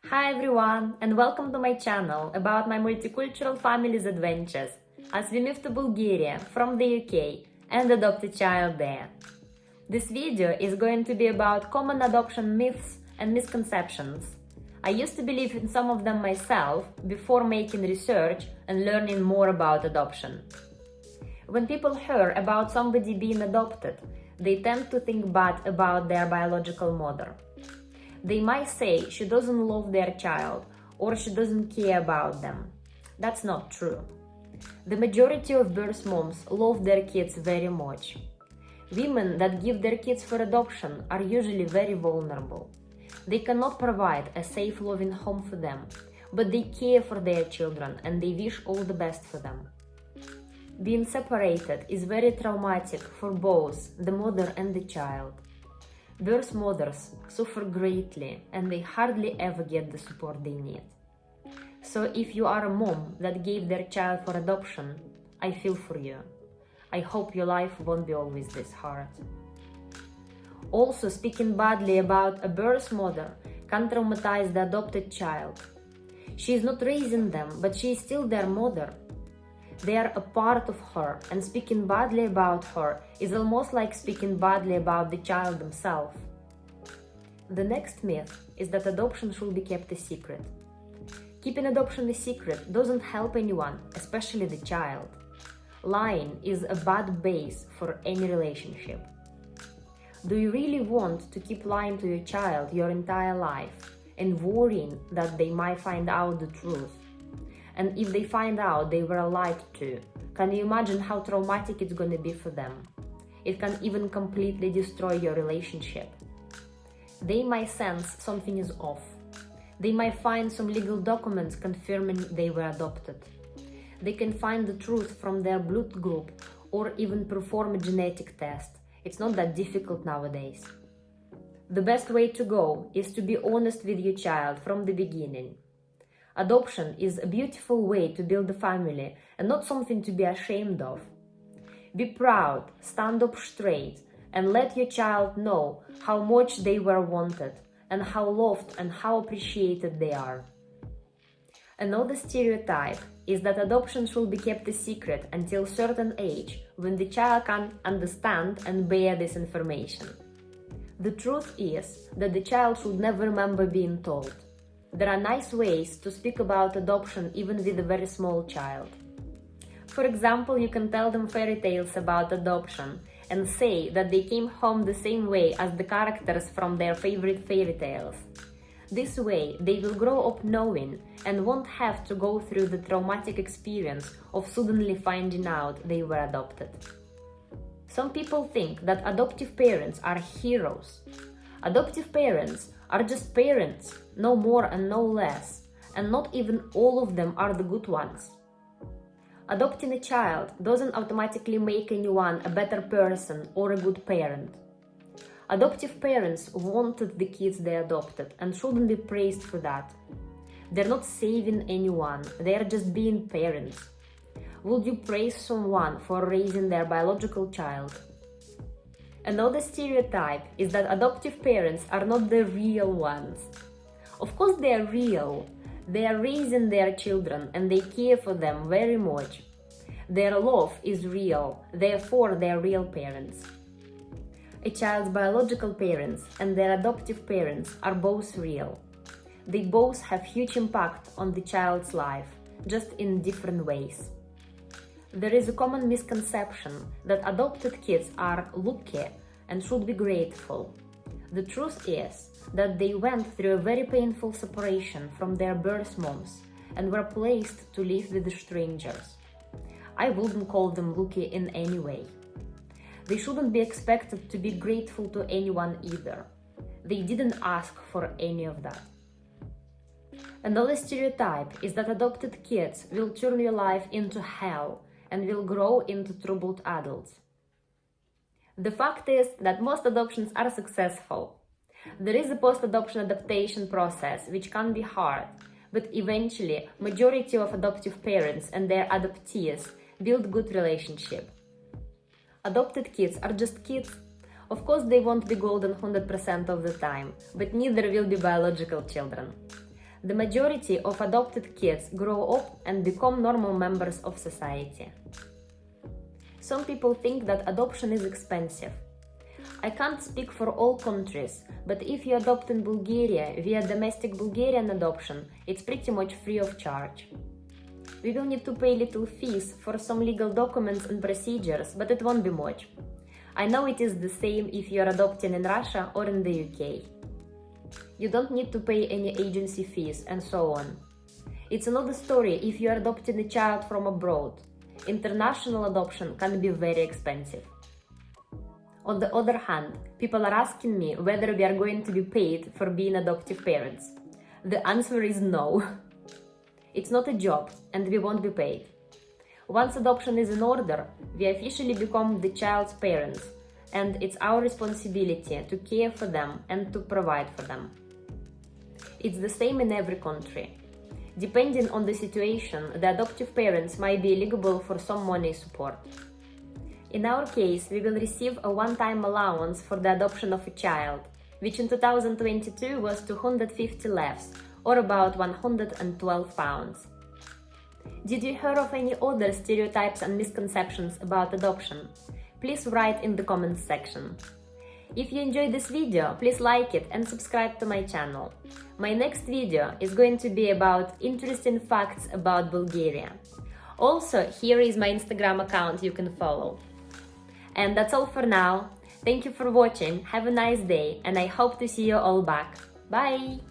Hi everyone, and welcome to my channel about my multicultural family's adventures as we move to Bulgaria from the UK and adopt a child there. This video is going to be about common adoption myths and misconceptions. I used to believe in some of them myself before making research and learning more about adoption. When people hear about somebody being adopted, they tend to think bad about their biological mother. They might say she doesn't love their child or she doesn't care about them. That's not true. The majority of birth moms love their kids very much. Women that give their kids for adoption are usually very vulnerable. They cannot provide a safe, loving home for them, but they care for their children and they wish all the best for them. Being separated is very traumatic for both the mother and the child. Birth mothers suffer greatly and they hardly ever get the support they need. So if you are a mom that gave their child for adoption, I feel for you. I hope your life won't be always this hard. Also, speaking badly about a birth mother can traumatize the adopted child. She is not raising them, but she is still their mother. They are a part of her, and speaking badly about her is almost like speaking badly about the child themselves. The next myth is that adoption should be kept a secret. Keeping adoption a secret doesn't help anyone, especially the child. Lying is a bad base for any relationship. Do you really want to keep lying to your child your entire life and worrying that they might find out the truth? And if they find out they were lied to, can you imagine how traumatic it's going to be for them? It can even completely destroy your relationship. They might sense something is off. They might find some legal documents confirming they were adopted. They can find the truth from their blood group or even perform a genetic test. It's not that difficult nowadays. The best way to go is to be honest with your child from the beginning. Adoption is a beautiful way to build a family and not something to be ashamed of. Be proud, stand up straight, and let your child know how much they were wanted and how loved and how appreciated they are. Another stereotype is that adoption should be kept a secret until a certain age when the child can understand and bear this information. The truth is that the child should never remember being told. There are nice ways to speak about adoption even with a very small child. For example, you can tell them fairy tales about adoption and say that they came home the same way as the characters from their favorite fairy tales. This way, they will grow up knowing and won't have to go through the traumatic experience of suddenly finding out they were adopted. Some people think that adoptive parents are heroes. Adoptive parents are just parents, no more and no less, and not even all of them are the good ones. Adopting a child doesn't automatically make anyone a better person or a good parent. Adoptive parents wanted the kids they adopted and shouldn't be praised for that. They're not saving anyone, they are just being parents. Would you praise someone for raising their biological child? Another stereotype is that adoptive parents are not the real ones. Of course they are real. They are raising their children and they care for them very much. Their love is real, therefore they are real parents. A child's biological parents and their adoptive parents are both real. They both have huge impact on the child's life, just in different ways. There is a common misconception that adopted kids are lucky and should be grateful. The truth is that they went through a very painful separation from their birth moms and were placed to live with strangers. I wouldn't call them lucky in any way. They shouldn't be expected to be grateful to anyone either. They didn't ask for any of that. Another stereotype is that adopted kids will turn your life into hell and will grow into troubled adults. The fact is that most adoptions are successful. There is a post-adoption adaptation process which can be hard, but eventually majority of adoptive parents and their adoptees build good relationship. Adopted kids are just kids. Of course they won't be golden 100% of the time, but neither will be biological children. The majority of adopted kids grow up and become normal members of society. Some people think that adoption is expensive. I can't speak for all countries, but if you adopt in Bulgaria via domestic Bulgarian adoption, it's pretty much free of charge. We will need to pay little fees for some legal documents and procedures, but it won't be much. I know it is the same if you are adopting in Russia or in the UK. You don't need to pay any agency fees and so on. It's another story if you are adopting a child from abroad. International adoption can be very expensive. On the other hand, people are asking me whether we are going to be paid for being adoptive parents. The answer is no. It's not a job and we won't be paid. Once adoption is in order, we officially become the child's parents, and it's our responsibility to care for them and to provide for them. It's the same in every country. Depending on the situation, the adoptive parents might be eligible for some money support. In our case, we will receive a one-time allowance for the adoption of a child, which in 2022 was 250 levs, or about 112 pounds. Did you hear of any other stereotypes and misconceptions about adoption? Please write in the comments section. If you enjoyed this video, please like it and subscribe to my channel. My next video is going to be about interesting facts about Bulgaria. Also, here is my Instagram account you can follow. And that's all for now. Thank you for watching, have a nice day, and I hope to see you all back. Bye!